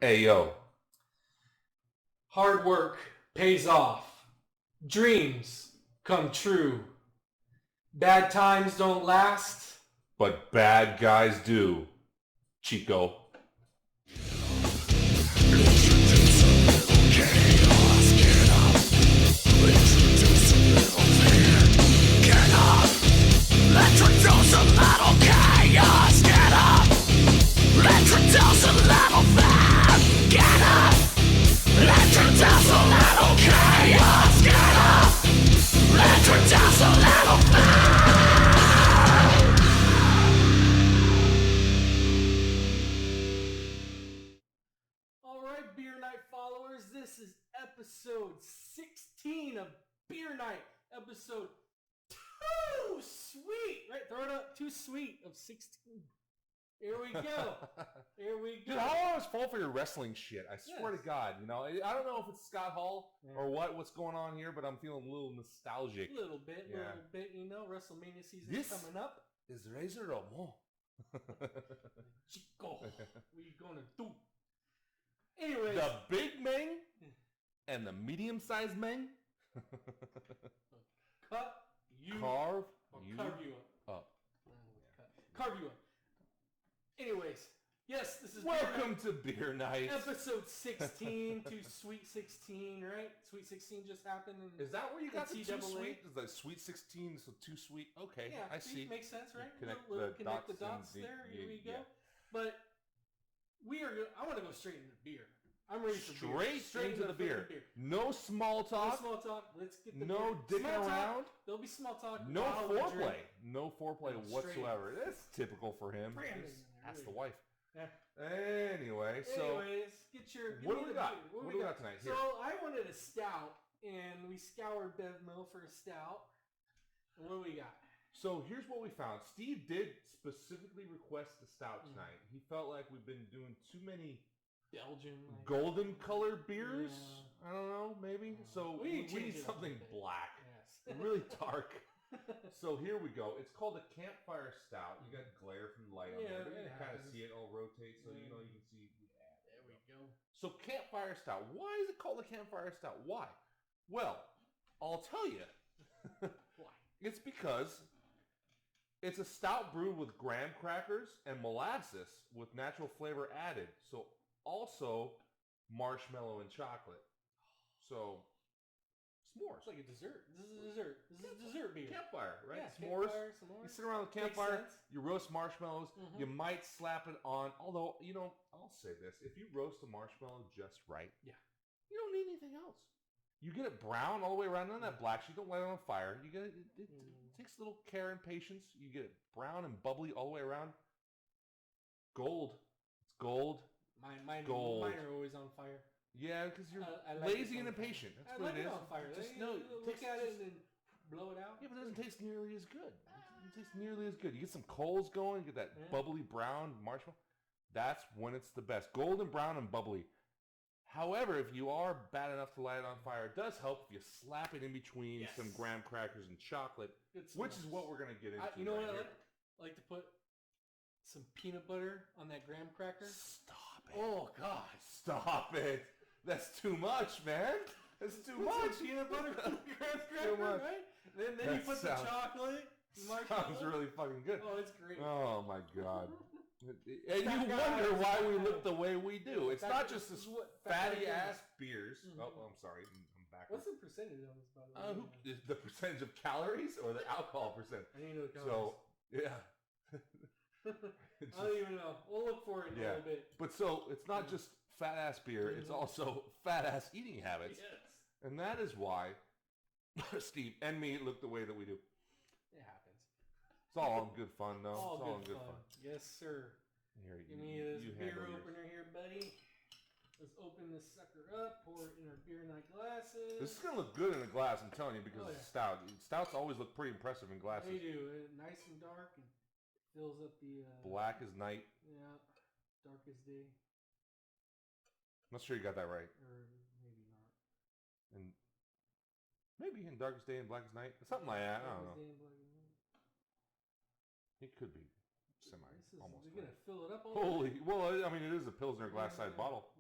Ayo. Hard work pays off. Dreams come true. Bad times don't last. But bad guys do. Chico. Introduce a little chaos, get up. Introduce a little fear, get up. Introduce a little chaos, get up. Introduce a little fear. Alright, Beer Night followers, this is episode 16 of Beer Night. Episode too sweet, right? Throw it up. Too sweet of 16. Here we go. Here we go. Dude, I always fall for your wrestling shit. I swear to God. You know, I don't know if it's Scott Hall or what's going on here, but I'm feeling a little nostalgic. A little bit. You know, WrestleMania season's coming up. Is Razor Ramon. Chico, what you gonna do? Anyways. The big Meng and the medium-sized Meng. Cut you Carve you up. Carve you up. Anyways, yes, this is Welcome to Beer Night. Episode 16 to Sweet 16, right? Sweet 16 just happened. Is that where you got the too NCAA? sweet? Is that Sweet 16 so too sweet? Okay, Yeah, I see. Makes sense, right? Connect Connect the the dots and there. Here we go. yeah. But I want to go straight into beer. I'm ready for beer. Straight into the beer. No small No talk. small talk. Let's get the No beer. dicking Small talk. around. There'll be small talk. No while we foreplay. drink. No foreplay No, straight. whatsoever. That's typical for him. Brandon, Just ask really. the wife. Yeah. Anyway, so get your. what do we got? What do we got tonight? Here. So I wanted a stout, and we scoured Bev Mill for a stout. And what do we got? So here's what we found. Steve did specifically request the stout tonight. He felt like we've been doing too many Belgian. golden colored beers. Yeah. I don't know, maybe. So we need something black, Yes. really dark. So here we go. It's called a Campfire Stout. You got glare from the light on there, but you can kind of see it all rotate, so you know you can see. There we go. So Campfire Stout. Why is it called a Campfire Stout? Why? Well, I'll tell you. Why? It's because it's a stout brewed with graham crackers and molasses with natural flavor added. So also marshmallow and chocolate. So s'mores. It's like a dessert. This is a dessert. This is a dessert beer. Campfire, right? Yeah, S'mores. s'mores. You sit around the Makes campfire, sense. you roast marshmallows, Mhm. you might slap it on. Although, you know, I'll say this. If you roast a marshmallow just right, Yeah. you don't need anything else. You get it brown all the way around, none of that black. So you don't light it on fire. You get it. It takes a little care and patience. You get it brown and bubbly all the way around. Gold. It's gold. Mine are always on fire. Yeah, because you're I like lazy it and on fire. impatient. That's I what like it is. it on fire. Just No, no. look at it and then blow it out. Yeah, but it doesn't taste nearly as good. It doesn't taste nearly as good. You get some coals going, you get that bubbly brown marshmallow. That's when it's the best. Golden brown and bubbly. However, if you are bad enough to light it on fire, it does help if you slap it in between some graham crackers and chocolate, which is what we're going to get into. You know right what here. I like to put some peanut butter on that graham cracker. Stop it. Oh God! Stop it. That's too much, man. That's too much. Peanut butter on the graham cracker, much. right? Then you That put the sounds- chocolate. Marshmallow. Sounds really fucking good. Oh, it's great. Oh my God. And you That guy wonder is why we fat. look the way we do. It's That not guy- just this this is what fatty fat guy ass is. beers. Mhm. Oh, I'm sorry. I'm back. What's the percentage on this, by the way? Is the percentage of calories or the alcohol percent? I need to know the So, yeah. I don't even know. We'll look for it in a little bit. But so, it's not just fat ass beer, it's also fat ass eating habits. Yes. And that is why Steve and me look the way that we do. It happens. It's all in good fun, though. All it's all in good good fun. fun. Yes, sir. Here, Give me this beer handle yours. opener here, buddy. Let's open this sucker up. Pour it in our beer night glasses. This is going to look good in a glass, I'm telling you, because Oh, it's stout. Stouts always look pretty impressive in glasses. They do. Nice and dark and fills up the... Black as night. Yeah. Dark as day. I'm not sure you got that right. Or maybe not. And maybe in Darkest Day and Blackest Night. Something like that. I don't know. Dark as day and black as night. It could be almost. We're going to fill it up all Holy, well, I mean, it is a Pilsner glass-sized bottle.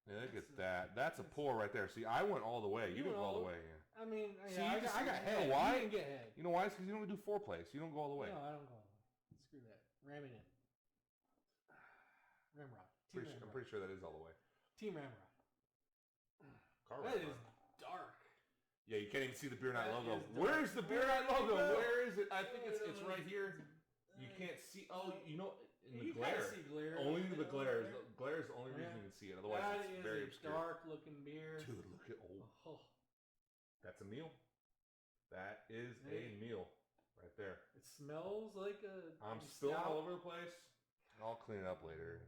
Yeah, look at that. That's a pour right there. See, I went all the way. You didn't go all the way. Yeah. I mean, See, I got head. You know why? You didn't get head. You know why? It's because you don't do foreplay, so you don't go all the way. No, I don't go all the way. Screw that. Ram it in. Ramrod. I'm pretty sure that is all the way. Team Ramrod. That is dark. Yeah, you can't even see the Beer Night That logo. is dark. Where's the Beer Night logo? Go. Where is it? I think it's right here. You can't see. Oh, you know, in the glare. See glare. Only the glare. The glare is the only reason you can see it. Otherwise, that it's is very a obscure. dark-looking beer. Dude, look at That's a meal. That is a meal right there. It smells like a. I'm spilling all over the place. I'll clean it up later.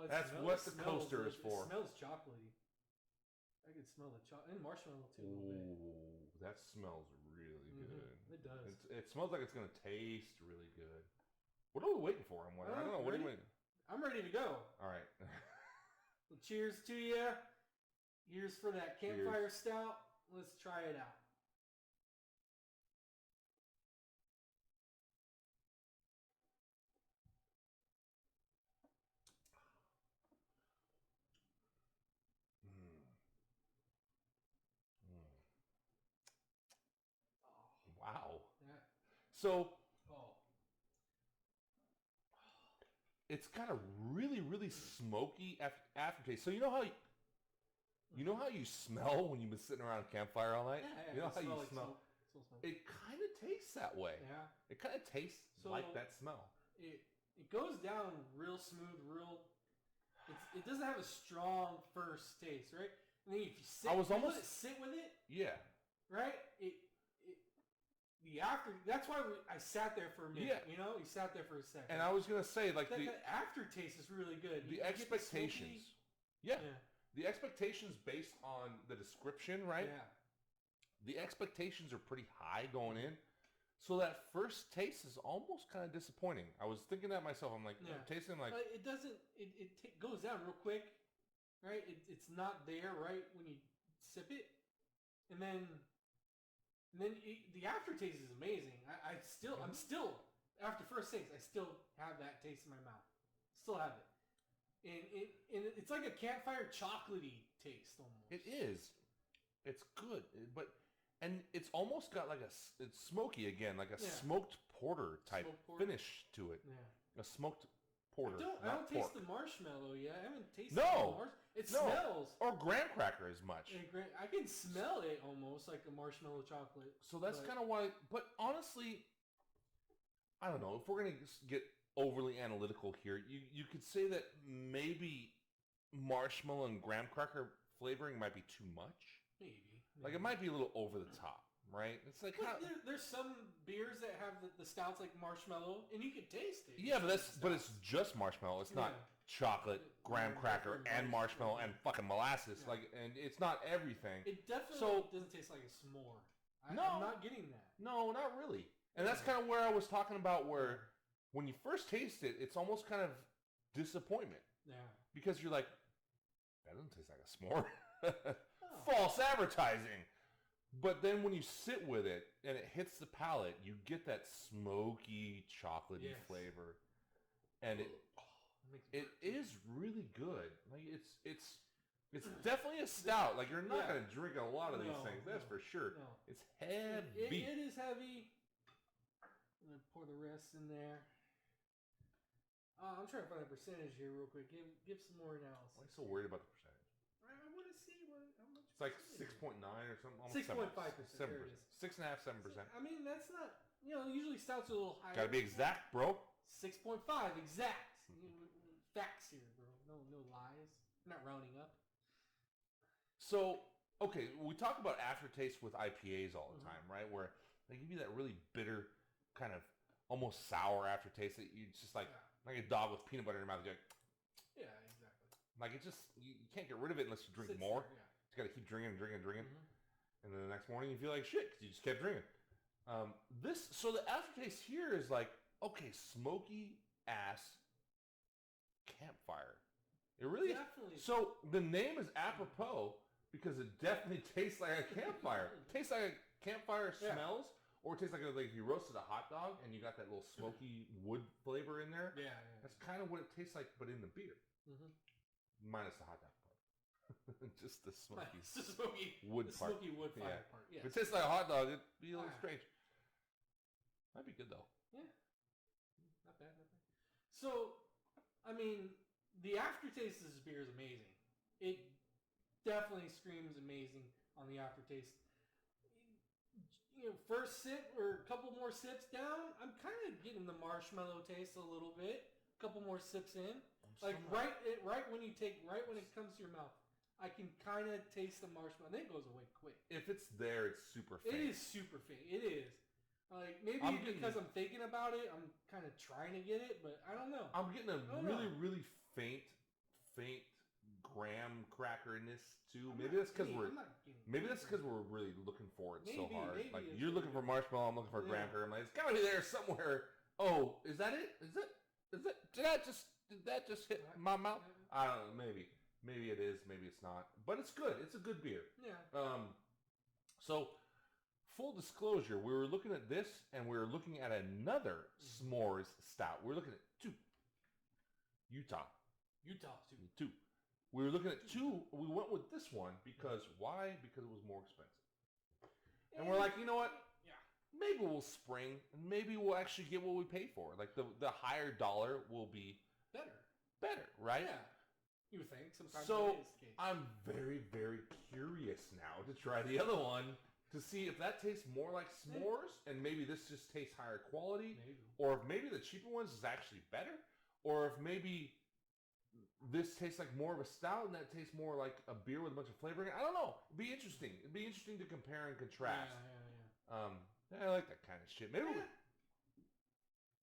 That's what the coaster is for. It smells chocolatey. I can smell the chocolate and marshmallow too. Ooh, that smells really good. It does. It smells like it's gonna taste really good. What are we waiting for? I don't know. What are you waiting? I'm ready to go. All right. Well, cheers to you. Here's for that Campfire Stout. Let's try it out. Wow. Yeah. So, it's got a really, really smoky aftertaste. So you know how you smell when you've been sitting around a campfire all night? Yeah, you know how you like smell? smoke. It kind of tastes that way. Yeah. It kind of tastes like that smell. It goes down real smooth, it doesn't have a strong first taste, right? And then if you sit, sit with it. Yeah. Right? That's why I sat there for a minute. Yeah. You know, you sat there for a second. And I was gonna say, like, the aftertaste is really good. The expectations. Yeah. The expectations based on the description, right? Yeah. The expectations are pretty high going in. So that first taste is almost kind of disappointing. I was thinking that myself. I'm like, I'm tasting like... But it doesn't... It goes down real quick, right? It's not there, right, when you sip it. And then the aftertaste is amazing. I'm still... After first taste, I still have that taste in my mouth. Still have it. And it's like a campfire chocolatey taste almost. It is. It's good. And it's almost got like it's smoky again, like a smoked porter type finish to it. Yeah. A smoked porter. I don't taste the marshmallow yet. I haven't tasted the marshmallow. It smells. Or graham cracker as much. I can smell it almost like a marshmallow chocolate. So that's kind of why. But honestly, I don't know. If we're going to get overly analytical here, you could say that maybe marshmallow and graham cracker flavoring might be too much. Maybe. Like, it might be a little over the top, right? It's like there's some beers that have the stouts like marshmallow, and you can taste it. Yeah, but it's just marshmallow. It's not chocolate, graham cracker, and marshmallow, and fucking molasses. Yeah. Like, and it's not everything. It definitely doesn't taste like a s'more. I'm not getting that. No, not really. And that's kind of where I was talking about, where when you first taste it, it's almost kind of disappointment. Yeah. Because you're like, that doesn't taste like a s'more. False advertising. But then when you sit with it and it hits the palate, you get that smoky, chocolatey flavor, and it is really good. Like it's definitely a stout. Like, you're not gonna drink a lot of these things. That's for sure. No. It's heavy. It is heavy. I'm gonna pour the rest in there. I'm trying to find a percentage here real quick. Give some more analysis. Why are you so worried about the percentage? I want to see how much. It's like 6.9 or something. 6.5%. 7%. 6.5, 7%. I mean, that's not. Usually stouts are a little higher. Gotta be exact, bro. 6.5 exact. Facts here, bro. No lies. I'm not rounding up. So, okay, we talk about aftertaste with IPAs all the time, right? Where they give you that really bitter, kind of almost sour aftertaste that you just like a dog with peanut butter in your mouth. You're like, yeah, exactly. Like, it just, you can't get rid of it unless you drink more. You just got to keep drinking. And then the next morning you feel like shit because you just kept drinking. So the aftertaste here is like, okay, smoky ass campfire. It really definitely. So the name is apropos because it definitely tastes like a campfire. It tastes like a campfire smells, or it tastes like if you roasted a hot dog and you got that little smoky wood flavor in there. Yeah. That's kind of what it tastes like, but in the beer. minus the hot dog part. Just the smoky It's the smoky wood part. Smoky wood fire part. Yeah. If it tastes like a hot dog, it'd be a little strange. Might be good though. Yeah. Not bad, not bad. So, I mean, the aftertaste of this beer is amazing. It definitely screams amazing on the aftertaste. First sip or a couple more sips down, I'm kind of getting the marshmallow taste a little bit. A couple more sips in, like right when it comes to your mouth, I can kind of taste the marshmallow. And then it goes away quick. If it's there, it's super faint. It is super faint. It is. Like maybe because I'm thinking about it, I'm kind of trying to get it, but I don't know. I'm getting a really faint graham crackerness too. Maybe that's because we're really looking for it so hard. Like you're looking for marshmallow, I'm looking for graham cracker. I'm like, it's gotta be there somewhere. Oh, is that it? Is it? Did that just hit my mouth? I don't know. Maybe it is. Maybe it's not. But it's good. It's a good beer. Yeah. So full disclosure, we were looking at this and we were looking at another s'mores stout. We're looking at Utah two. We were looking at two. We went with this one because why? Because it was more expensive. And we're like, you know what? Yeah. Maybe we'll spring and maybe we'll actually get what we paid for. Like the higher dollar will be better, right? Yeah. You would think sometimes so that is the case. I'm very, very curious now to try the other one to see if that tastes more like s'mores and maybe this just tastes higher quality. Maybe. Or if maybe the cheaper ones is actually better. Or if maybe this tastes like more of a stout and that tastes more like a beer with a bunch of flavoring. I don't know. It'd be interesting. It'd be interesting to compare and contrast. Yeah. I like that kind of shit. Maybe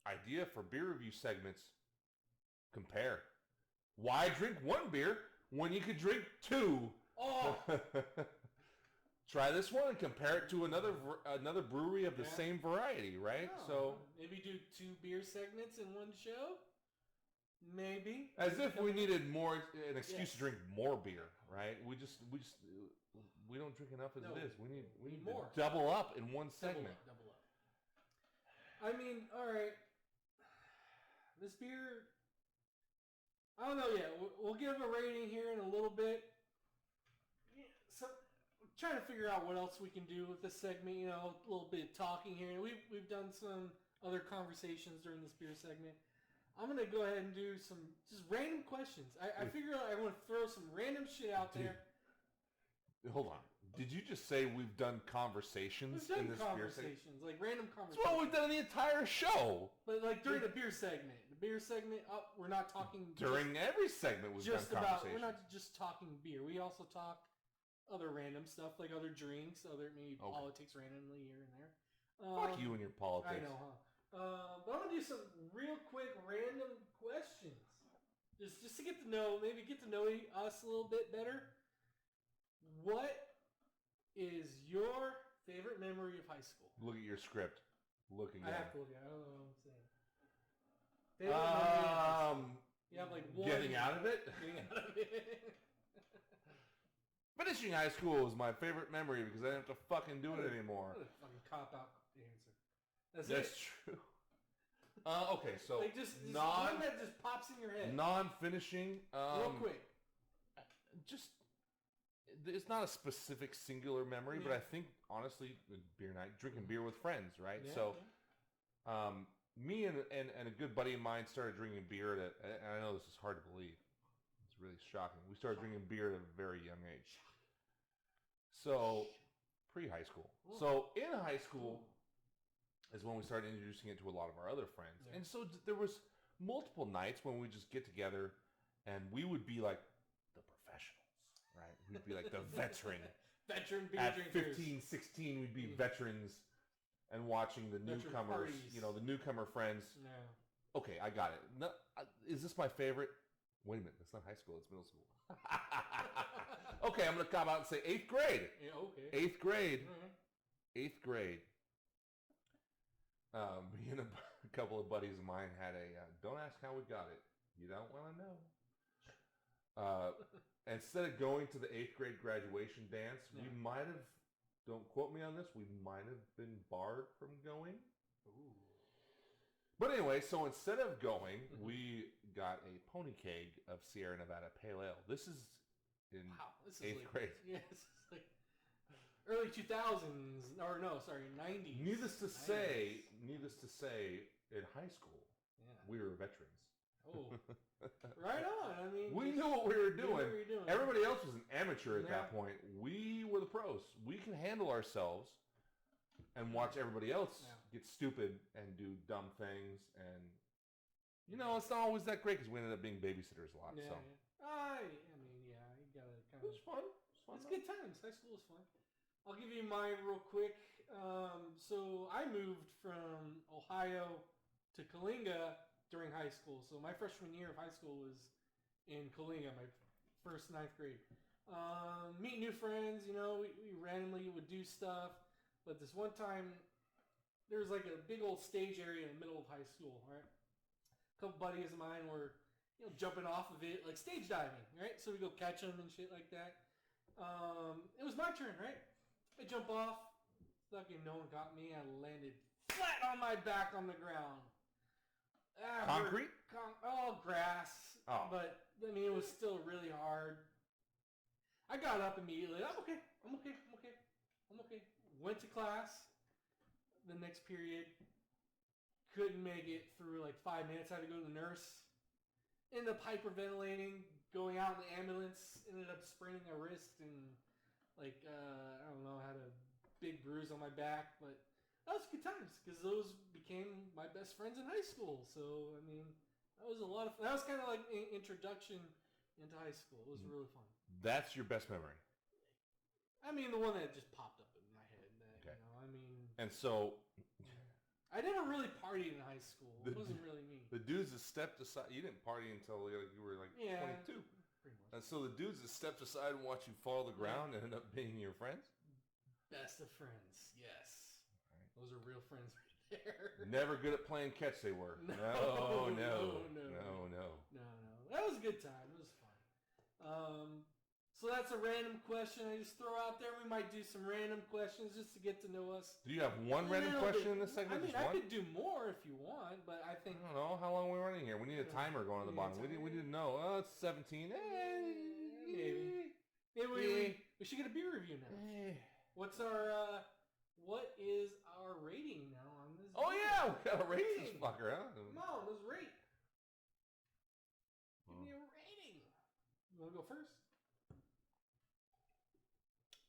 idea for beer review segments. Compare. Why drink one beer when you could drink two? Oh! Try this one and compare it to another brewery of the same variety, right? Oh, so maybe do 2 beer segments in one show? Maybe. As if we needed an excuse to drink more beer, right? We don't drink enough as it is. We need more. To double up in one segment. Double up. I mean, all right. This beer, I don't know yet. We'll give a rating here in a little bit. So, I'm trying to figure out what else we can do with this segment. A little bit of talking here. We've done some other conversations during this beer segment. I'm going to go ahead and do some just random questions. I figure I want to throw some random shit out there. Hold on. Did you just say we've done conversations in this beer segment? Like random conversations. That's what we've done in the entire show. But like during the beer segment. The beer segment, we're not talking... During every segment we've done conversations. We're not just talking beer. We also talk other random stuff, like other drinks, maybe politics randomly here and there. Fuck you and your politics. I know, huh? But I'm going to do some real quick random questions. Just to get to know us a little bit better. What is your favorite memory of high school? Look at your script. Look again. I have to look at it. I don't know what I'm saying. Favorite memory of high school. You have like one. Getting out of it? Getting out of it. Finishing high school is my favorite memory because I didn't have to fucking do it anymore. What a fucking cop-out answer. That's true. Okay, so like just one that just pops in your head. Non-finishing. Real quick. Just, it's not a specific singular memory, but I think honestly, beer night, drinking beer with friends, right? Yeah, so, me and a good buddy of mine started drinking beer and I know this is hard to believe. It's really shocking. We started drinking beer at a very young age. So, pre-high school. So in high school is when we started introducing it to a lot of our other friends. Yeah. And so there was multiple nights when we just get together and we would be like the professionals, right? We'd be like the veteran beer at drinkers. 15, 16, we'd be veterans and watching the newcomers, the newcomer friends. No. Okay, I got it. No, is this my favorite? Wait a minute, that's not high school, it's middle school. Okay, I'm going to come out and say 8th grade. Yeah, okay. 8th grade. Mm-hmm. 8th grade. Me and a couple of buddies of mine had don't ask how we got it. You don't want to know. Instead of going to the 8th grade graduation dance, we might have, don't quote me on this, we might have been barred from going. Ooh. But anyway, so instead of going, we got a pony keg of Sierra Nevada Pale Ale. This is in This is 8th like, grade. Yeah, this is like early 2000s, or no, sorry, 90s. Needless to say, in high school, we were veterans. Oh, right on. I mean, we knew what we were doing. doing. Everybody else was an amateur at that point. We were the pros. We can handle ourselves and watch everybody else get stupid and do dumb things. And, you know, it's not always that great because we ended up being babysitters a lot. Yeah, so. I mean, yeah, you gotta kind of... It was fun. It's good times. High school was fun. I'll give you mine real quick. So I moved from Ohio to Kalinga during high school. So my freshman year of high school was in Kalinga, my first 9th grade. Meet new friends, you know, we randomly would do stuff. But this one time, there was like a big old stage area in the middle of high school, right? A couple buddies of mine were, you know, jumping off of it, like stage diving, right? So we go catch them and shit like that. It was my turn, right? I jump off. Fucking no one got me. I landed flat on my back on the ground. Concrete? Grass. Oh. But, I mean, it was still really hard. I got up immediately. I'm okay. Went to class the next period. Couldn't make it through like 5 minutes. I had to go to the nurse. Ended up hyperventilating. Going out in the ambulance. Ended up spraining a wrist and like, I don't know, had a big bruise on my back. But that was good times because those became my best friends in high school. So, I mean, that was a lot of fun. That was kind of like an introduction into high school. It was really fun. That's your best memory? I mean, the one that just popped up in my head. Okay. You know, I mean... And so... I never really partied in high school. It wasn't really me. The dudes that stepped aside... You didn't party until you were like 22. Pretty much. And so the dudes that stepped aside and watched you fall to the ground ended up being your friends? Best of friends, yes. Right. Those are real friends right there. Never good at playing catch they were. No. That was a good time. It was fun. So that's a random question I just throw out there. We might do some random questions just to get to know us. Do you have one random question in this segment? I mean, I could do more if you want, but I think... I don't know. How long are we running here? We need a timer going on the bottom. We didn't know. Oh, it's 17. Maybe we should get a beer review now. What is our rating now on this? Oh, yeah. We got a rating this fucker, huh? Come on, let's rate. Give me a rating. You want to go first?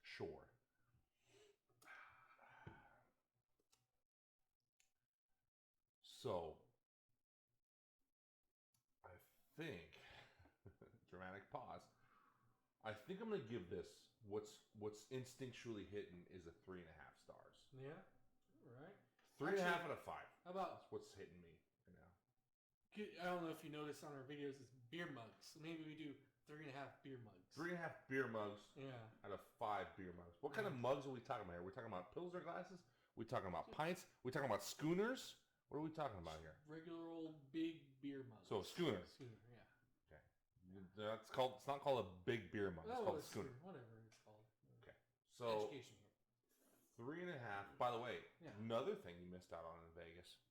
Sure. So, I think, dramatic pause, I think I'm going to give this, what's instinctually hitting is a 3.5 stars. Yeah? All right. 3.5 out of 5. How about... That's what's hitting me right now. I don't know if you noticed on our videos, it's beer mugs. So maybe we do 3.5 beer mugs. 3.5 beer mugs out of 5 beer mugs. What kind of mugs are we talking about here? Are we talking about Pilsner glasses? Are we talking about pints? Are we talking about schooners? What are we talking about here? Regular old big beer mugs. So a schooner. Schooner, yeah. Okay. It's not called a big beer mug. It's called a schooner. Whatever it's called. Okay. So education here. 3.5. By the way, another thing you missed out on in Vegas.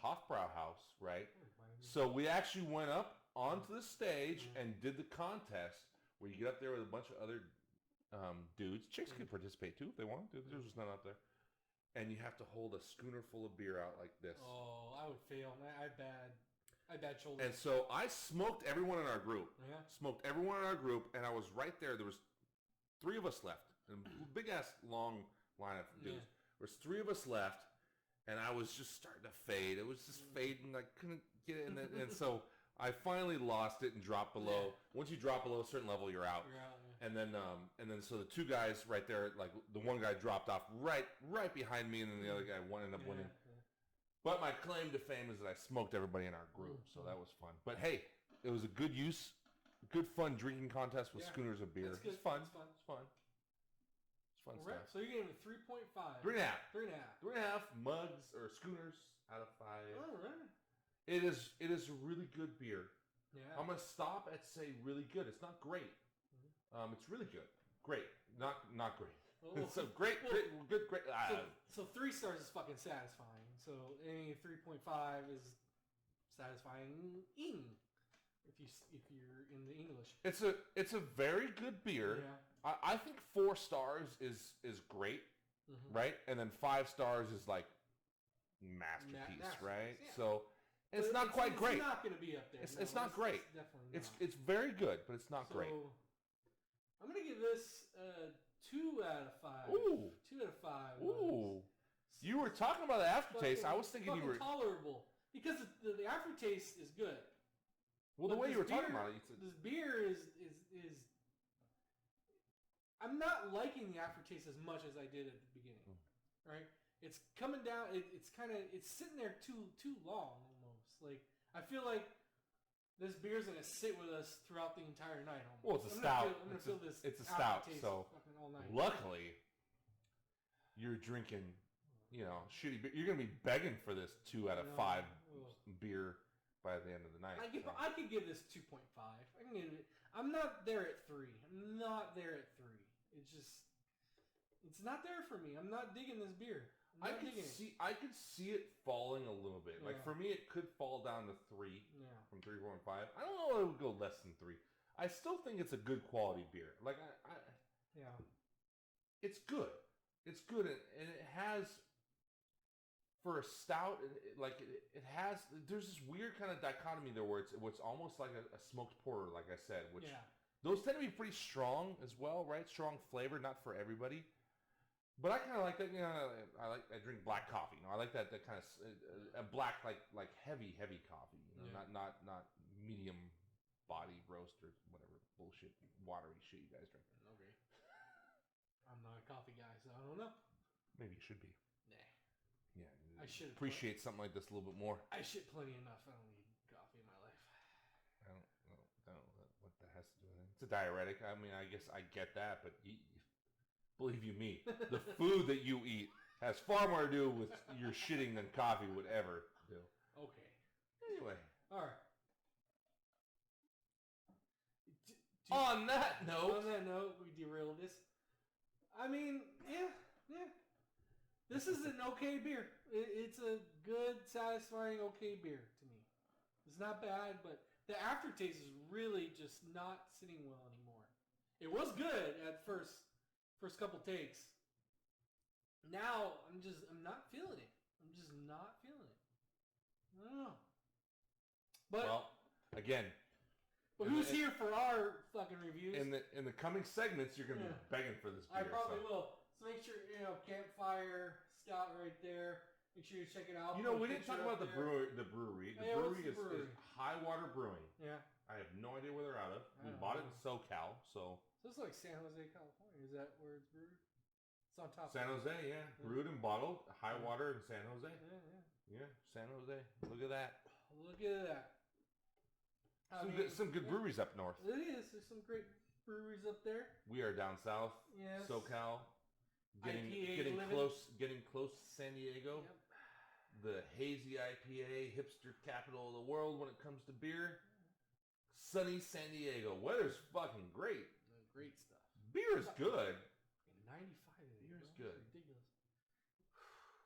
Hofbrauhaus, right? So we actually went up onto the stage and did the contest where you get up there with a bunch of other dudes. Chicks could participate too if they wanted to. There's just none up there. And you have to hold a schooner full of beer out like this. Oh, I would fail. I have bad shoulders. And so I smoked everyone in our group. Yeah. Smoked everyone in our group, and I was right there. There was 3 of us left. A big-ass long line of dudes. Yeah. There was 3 of us left, and I was just starting to fade. It was just fading. I couldn't get it. And so I finally lost it and dropped below. Yeah. Once you drop below a certain level, you're out. You're out, yeah. And then so the 2 guys right there, like the one guy dropped off right behind me, and then the other guy ended up winning. Yeah. But my claim to fame is that I smoked everybody in our group, so that was fun. But hey, it was a good fun drinking contest with schooners of beer. It's fun. It's fun. It's fun All right, stuff. so you're getting a 3.5. 3.5. 3.5. 3.5 mugs or schooners out of 5. All right. It is a really good beer. Yeah. I'm gonna stop at say really good. It's not great. It's really good. Great. Not great. Well, so great. So 3 stars is fucking satisfying. So any 3.5 is satisfying eating. If you're in the English, it's a very good beer. Yeah. I think 4 stars is great, right? And then 5 stars is like masterpiece, right? Yeah. So it's not quite great. It's not going to be up there. It's not great. It's definitely not. It's very good, but it's not great. I'm going to give this 2 out of 5. Ooh. 2 out of 5. Ooh. You were talking about the aftertaste. I was thinking you were tolerable because the aftertaste is good. Well, the way you were talking about it, this beer is. I'm not liking the aftertaste as much as I did at the beginning, right? It's coming down. It's sitting there too long almost. Like I feel like this beer's gonna sit with us throughout the entire night. Almost. Well, it's a stout. I'm gonna feel this. It's a stout. aftertaste So fucking all night. luckily, you're drinking. Shitty beer. You're gonna be begging for this 2 out of 5 beer by the end of the night. I could give this 2.5. I can give it. I'm not there at 3. I'm not there at 3. It's not there for me. I'm not digging this beer. I could see it falling a little bit. Yeah. Like for me, it could fall down to 3 from 3, 4, and 5. I don't know if it would go less than 3. I still think it's a good quality beer. Like it's good. It's good, and it has. For a stout, it has. There's this weird kind of dichotomy there where it's almost like a smoked porter, like I said, which those tend to be pretty strong as well, right? Strong flavor, not for everybody. But I kind of like that. I drink black coffee. I like that kind of a black like heavy coffee. Not medium body roast or whatever bullshit watery shit you guys drink. Okay. I'm not a coffee guy, so I don't know. Maybe you should be. Yeah, I should appreciate something like this a little bit more. I shit plenty enough. I don't need coffee in my life. I don't know what that has to do with it. It's a diuretic. I mean, I guess I get that, but believe you me, the food that you eat has far more to do with your shitting than coffee would ever do. Okay. Anyway. All right. On that note, we derailed this. I mean, yeah. This is an okay beer. It's a good, satisfying, okay beer to me. It's not bad, but the aftertaste is really just not sitting well anymore. It was good at first couple takes. Now I'm not feeling it. I'm just not feeling it. I don't know. But again. But who's here for our fucking reviews? In the coming segments, you're gonna be begging for this beer. I probably will. So make sure Campfire Stout right there. Make sure you check it out. We didn't talk about the brewery. The brewery is High Water Brewing. Yeah. I have no idea where they're out of. We bought it in SoCal, so. So it's like San Jose, California. Is that where it's brewed? It's on top. San Jose, yeah. Brewed and bottled. High Water in San Jose. Yeah, San Jose. Look at that. Some good breweries up north. It is. There's some great breweries up there. We are down south. Yes. SoCal. Getting close to San Diego. Yep. The hazy IPA hipster capital of the world when it comes to beer. Sunny San Diego. Weather's fucking great. Great stuff. Beer is good. 95 Beer is good. Ridiculous. Hot.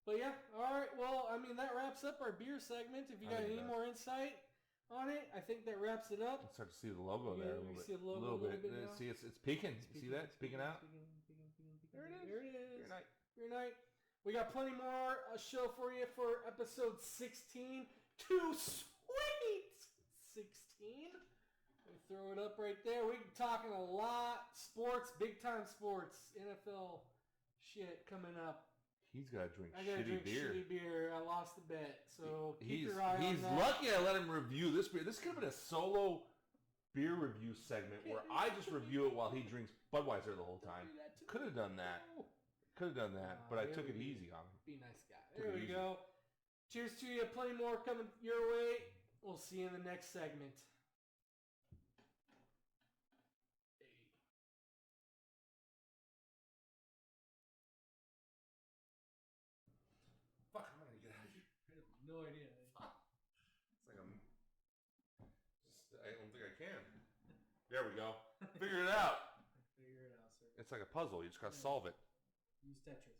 But yeah, all right. Well, I mean, that wraps up our beer segment. If you got any more insight on it, I think that wraps it up. Let's start to see the logo there a little bit. See the logo a little bit now. See, it's peeking. See that? It's peeking out. There it is. Beer night. Beer night. We got plenty more show for you for episode 16. Too sweet! 16. We throw it up right there. We're talking a lot. Sports, big time sports. NFL shit coming up. He's got to drink I gotta shitty drink beer. shitty beer. I lost the bet. So keep your eye on that. He's lucky I let him review this beer. This could have been a solo beer review segment where I just review it while he drinks Budweiser the whole time. Could have done that. But I took it easy on him. Be a nice guy. There we go. Cheers to you. Plenty more coming your way. We'll see you in the next segment. Fuck, I'm gonna get out of here. I have no idea. It's like I don't think I can. There we go. Figured it out. Figure it out, sir. It's like a puzzle. You just gotta solve it. Use Tetris.